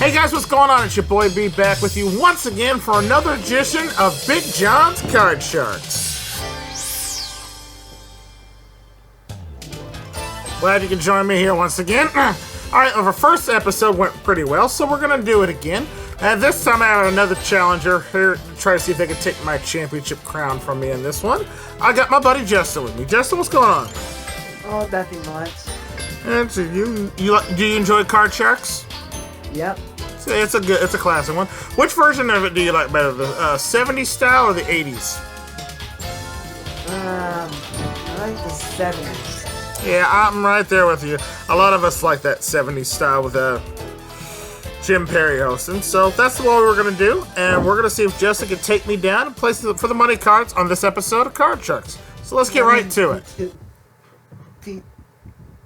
Hey guys, what's going on? It's your boy B back with you once again for another edition of Big John's Card Sharks. Glad you can join me here once again. Alright, our first episode went pretty well, so we're going to do it again. And this time I have another challenger here to try to see if they can take my championship crown from me in this one. I got my buddy Justin with me. Justin, what's going on? Oh, nothing much. And so do you enjoy Card Sharks? Yep. It's a classic one. Which version of it do you like better, the 70s style or the 80s? I like the 70s. Yeah, I'm right there with you. A lot of us like that 70s style with Jim Perry hosting. So that's what we're going to do. And we're going to see if Justin can take me down and place for the money cards on this episode of Card Sharks. So let's get right to it.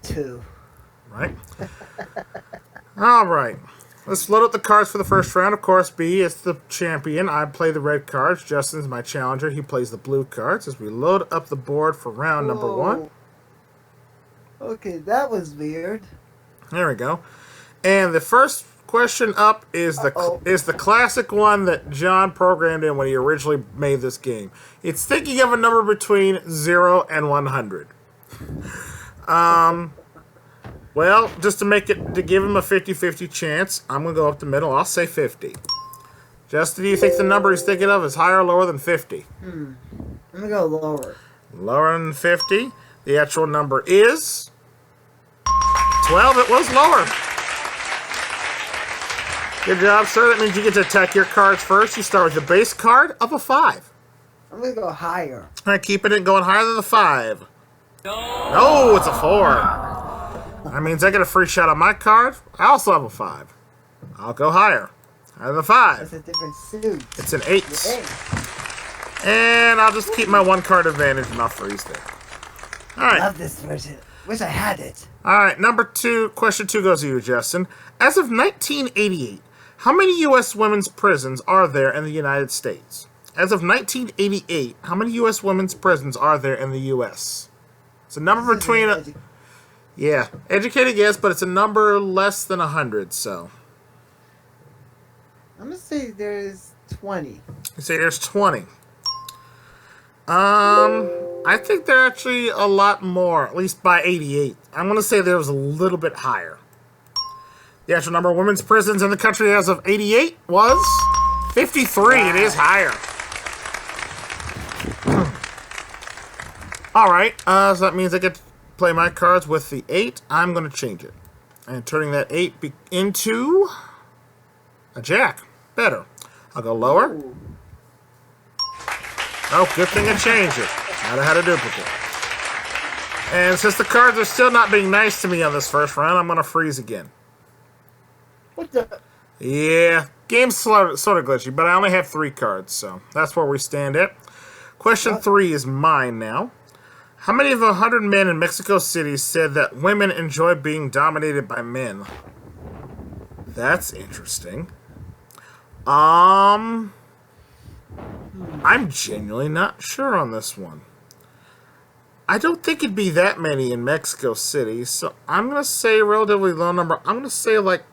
Two. Right. All right. Let's load up the cards for the first round. Of course, B is the champion. I play the red cards. Justin's my challenger. He plays the blue cards as we load up the board for round number one. Okay, that was weird. There we go. And the first question up is the classic one that John programmed in when he originally made this game. It's thinking of a number between 0 and 100. Well, just to give him a 50-50 chance, I'm going to go up the middle. I'll say 50. Justin, do you think the number he's thinking of is higher or lower than 50? I'm going to go lower. Lower than 50. The actual number is 12. It was lower. Good job, sir. That means you get to attack your cards first. You start with the base card of a 5. I'm going to go higher. All right, keeping it going higher than the 5. No, it's a 4. That means I get a free shot on my card. I also have a 5. I'll go higher. Higher than the 5. It's a different suit. It's an 8. And I'll just keep my 1 card advantage and I'll freeze there. Alright. Love this version. Wish I had it. Alright, question 2 goes to you, Justin. As of 1988, how many U.S. women's prisons are there in the United States? As of 1988, how many U.S. women's prisons are there in the U.S.? It's a number between... Yeah, educated guess, but it's a number less than 100, so. I'm going to say there's 20. You say there's 20. I think they're actually a lot more, at least by 88. I'm going to say there was a little bit higher. The actual number of women's prisons in the country as of 88 was 53. Wow. It is higher. All right, so that means I get to play my cards with the 8. I'm going to change it. And turning that 8 into a jack. Better. I'll go lower. Ooh. Oh, good thing I changed it. Now I had a duplicate. And since the cards are still not being nice to me on this first round, I'm going to freeze again. What the? Yeah, game's sort of glitchy, but I only have 3 cards, so that's where we stand at. Question 3 is mine now. How many of 100 men in Mexico City said that women enjoy being dominated by men? That's interesting. I'm genuinely not sure on this one. I don't think it'd be that many in Mexico City, so I'm going to say a relatively low number. I'm going to say like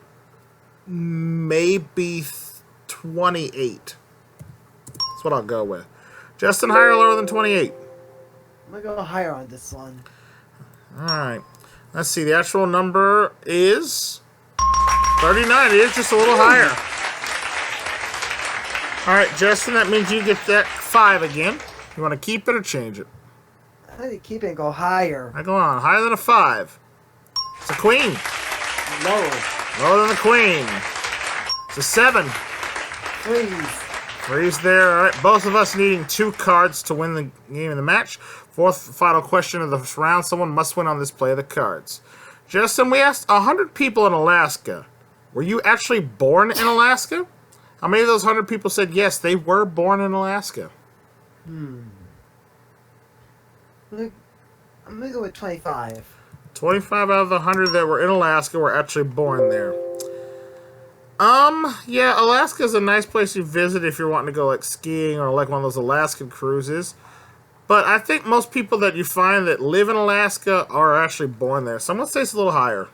maybe 28. That's what I'll go with. Justin, higher or lower than 28? I'm going to go higher on this one. Alright. Let's see. The actual number is 39. It is just a little higher. Alright, Justin, that means you get that 5 again. You want to keep it or change it? I'm going to keep it and go higher. I go on. Higher than a 5. It's a queen. Lower. Lower than the queen. It's a 7. Freeze. Freeze there. All right, both of us needing 2 cards to win the game of the match. Fourth final question of the round. Someone must win on this play of the cards. Justin, we asked 100 people in Alaska. Were you actually born in Alaska? How many of those 100 people said yes, they were born in Alaska? I'm going to go with 25. 25 out of the 100 that were in Alaska were actually born there. Yeah, Alaska is a nice place to visit if you're wanting to go like skiing or like one of those Alaskan cruises. But I think most people that you find that live in Alaska are actually born there. So I'm going to say it's a little higher.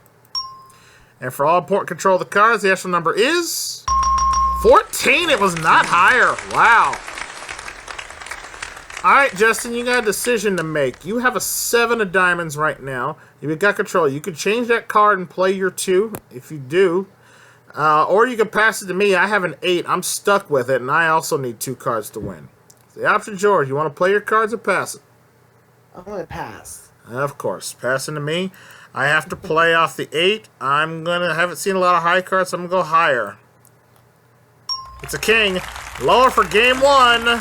And for all important control of the cards, the actual number is 14. It was not higher. Wow. All right, Justin, you got a decision to make. You have a 7 of diamonds right now. You've got control. You could change that card and play your 2 if you do. Or you could pass it to me. I have an 8. I'm stuck with it, and I also need 2 cards to win. So the option's yours. You want to play your cards or pass it? I'm going to pass. Of course. Passing to me. I have to play off the 8. I haven't seen a lot of high cards, so I'm going to go higher. It's a king. Lower for game 1.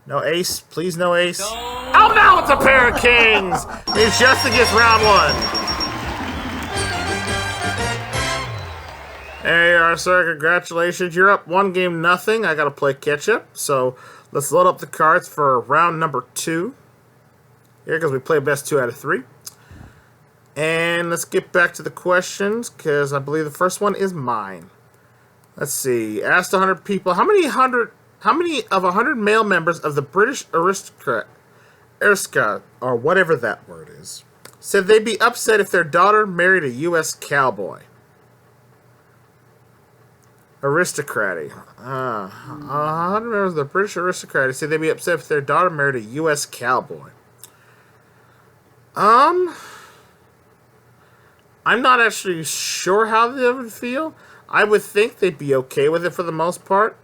No ace. Please no ace. Oh, no, it's a pair of kings. It's Justin gets round 1. There you are, sir. Congratulations. You're up 1 game, nothing. I got to play catch-up. So let's load up the cards for round number 2. Here, because we play best 2 out of 3. And let's get back to the questions, because I believe the first one is mine. Let's see. Asked 100 people, how many of 100 male members of the British aristocrat, or whatever that word is, said they'd be upset if their daughter married a U.S. cowboy? Aristocratic. 100 members of the British aristocrat said they'd be upset if their daughter married a U.S. cowboy. I'm not actually sure how they would feel. I would think they'd be okay with it for the most part.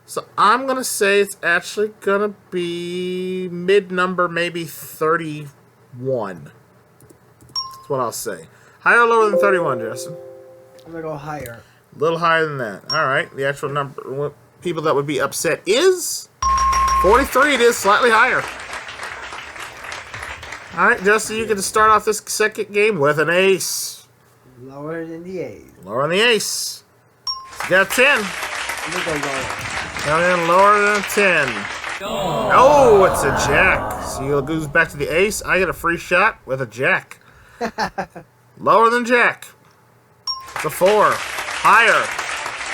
So I'm going to say it's actually going to be mid-number, maybe 31. That's what I'll say. Higher or lower than 31, Justin? I'm going to go higher. A little higher than that. All right. The actual number of people that would be upset is 43. It is slightly higher. All right, Justin, you get to start off this second game with an ace. Lower than the ace. Lower than the ace. You got 10. I'm going to go lower. Down in lower than a 10. Oh, it's a jack. So it goes back to the ace. I get a free shot with a jack. Lower than jack. It's a 4. Higher.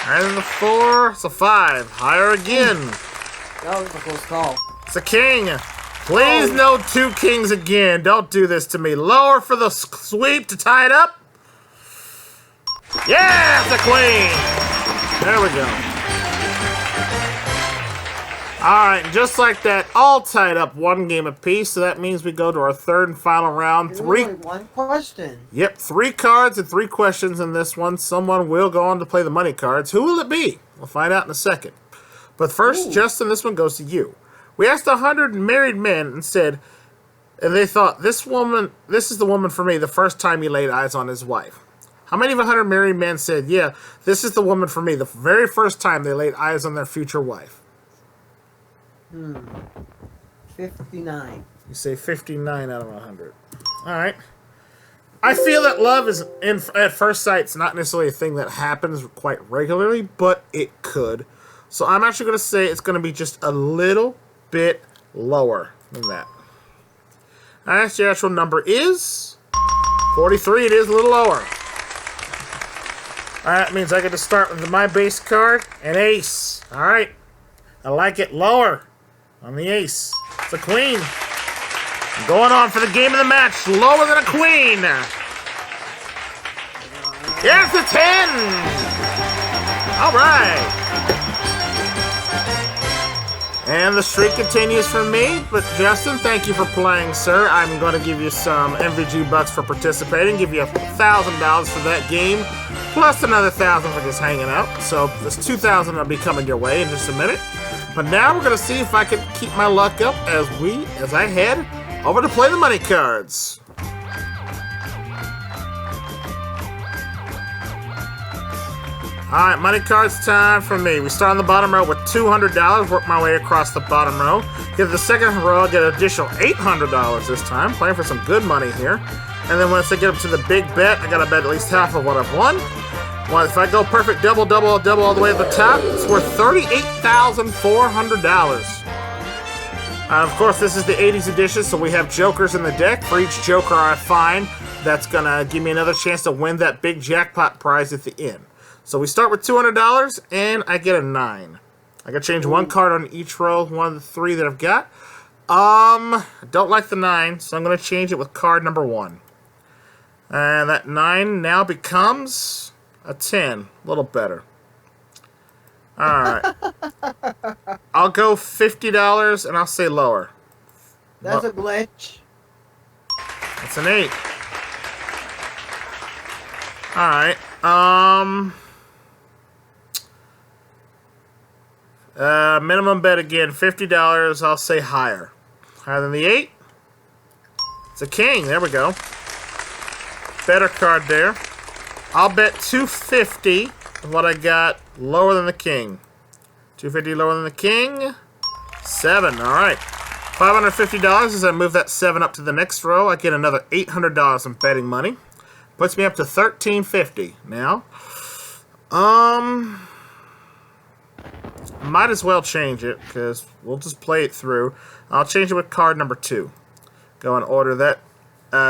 Higher than the 4. It's a 5. Higher again. That was a close call. It's a king. Please no 2 kings again. Don't do this to me. Lower for the sweep to tie it up. Yeah, it's a queen. There we go. Alright, just like that, all tied up 1 game apiece, so that means we go to our third and final round. Only 1 question. Yep, 3 cards and 3 questions in this one. Someone will go on to play the money cards. Who will it be? We'll find out in a second. But first, Justin, this one goes to you. We asked 100 married men and said, and they thought, this is the woman for me the first time he laid eyes on his wife. How many of 100 married men said, yeah, this is the woman for me the very first time they laid eyes on their future wife? 59. You say 59 out of 100. All right. I feel that love is at first sight. It's not necessarily a thing that happens quite regularly, but it could. So I'm actually going to say it's going to be just a little bit lower than that. All right, the actual number is 43. It is a little lower. All right, that means I get to start with my base card, an ace. All right. I like it lower. On the ace. It's a queen. Going on for the game of the match. Lower than a queen. Yes, a 10. All right. And the streak continues for me. But Justin, thank you for playing, sir. I'm going to give you some MVG bucks for participating. Give you $1,000 for that game. Plus another $1,000 for just hanging out. So this $2,000 will be coming your way in just a minute. But now we're going to see if I can keep my luck up as I head over to play the money cards. Alright, money cards time for me. We start on the bottom row with $200, work my way across the bottom row. Get to the second row, get an additional $800 this time, playing for some good money here. And then once I get up to the big bet, I gotta bet at least half of what I've won. Well, if I go perfect double all the way to the top, it's worth $38,400. Of course, this is the 80s edition, so we have jokers in the deck. For each joker I find, that's going to give me another chance to win that big jackpot prize at the end. So we start with $200, and I get a 9. I can change 1 card on each row, one of the 3 that I've got. I don't like the 9, so I'm going to change it with card number 1. And that 9 now becomes a 10. A little better. Alright. I'll go $50 and I'll say lower. That's a glitch. That's an 8. Alright. Minimum bet again, $50. I'll say higher. Higher than the 8. It's a king. There we go. Better card there. I'll bet $250 what I got lower than the king. $250 lower than the king. 7. Alright. $550 as I move that 7 up to the next row. I get another $800 in betting money. Puts me up to $1,350 now. Might as well change it because we'll just play it through. I'll change it with card number 2. Go and order that.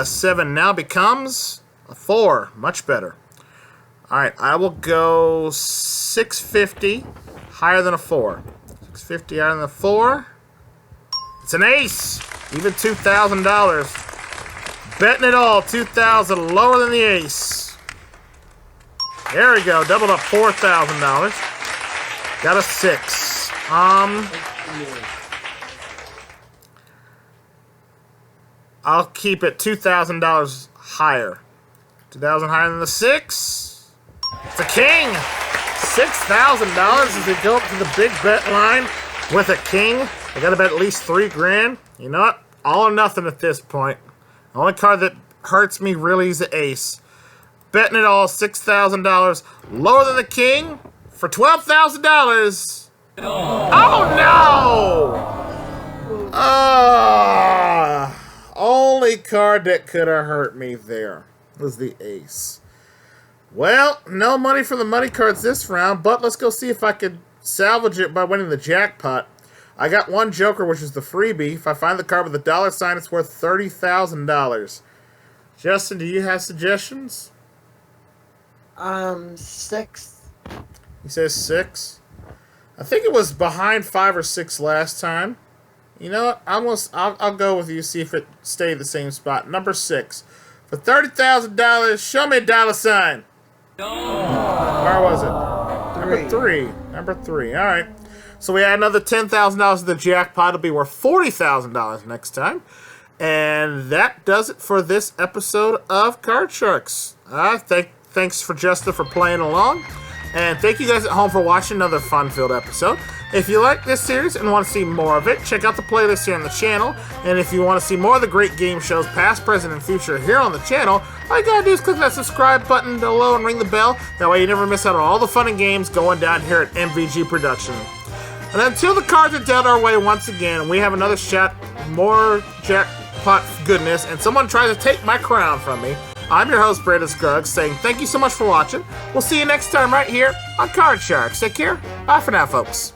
7 now becomes a 4. Much better. Alright, I will go $650 higher than a 4. $650 higher than a 4. It's an ace. Even $2,000. Betting it all. $2,000 lower than the ace. There we go. Doubled up $4,000. Got a 6. I'll keep it $2,000 higher. $2,000 higher than the 6. It's a king. $6,000 as we go up to the big bet line with a king. I gotta bet at least $3,000. You know what? All or nothing at this point. The only card that hurts me really is the ace. Betting it all, $6,000 lower than the king for $12,000. Oh no! Only card that could have hurt me there was the ace. Well, no money for the money cards this round, but let's go see if I could salvage it by winning the jackpot. I got one joker, which is the freebie. If I find the card with a dollar sign, it's worth $30,000. Justin, do you have suggestions? 6. He says 6. I think it was behind 5 or 6 last time. You know what? I'll go with you, see if it stayed the same spot. Number 6. For $30,000, show me a dollar sign. Where was it? Number 3. Number 3. All right. So we add another $10,000 to the jackpot. It'll be worth $40,000 next time. And that does it for this episode of Card Sharks. Thanks for Justin for playing along. And thank you guys at home for watching another fun-filled episode. If you like this series and want to see more of it, check out the playlist here on the channel. And if you want to see more of the great game shows, past, present, and future here on the channel, all you gotta do is click that subscribe button below and ring the bell. That way you never miss out on all the fun and games going down here at MVG Production. And until the cards are dealt our way once again, we have another shot, more jackpot goodness, and someone tries to take my crown from me. I'm your host, Brandon Scruggs, saying thank you so much for watching. We'll see you next time right here on Card Sharks. Take care. Bye for now, folks.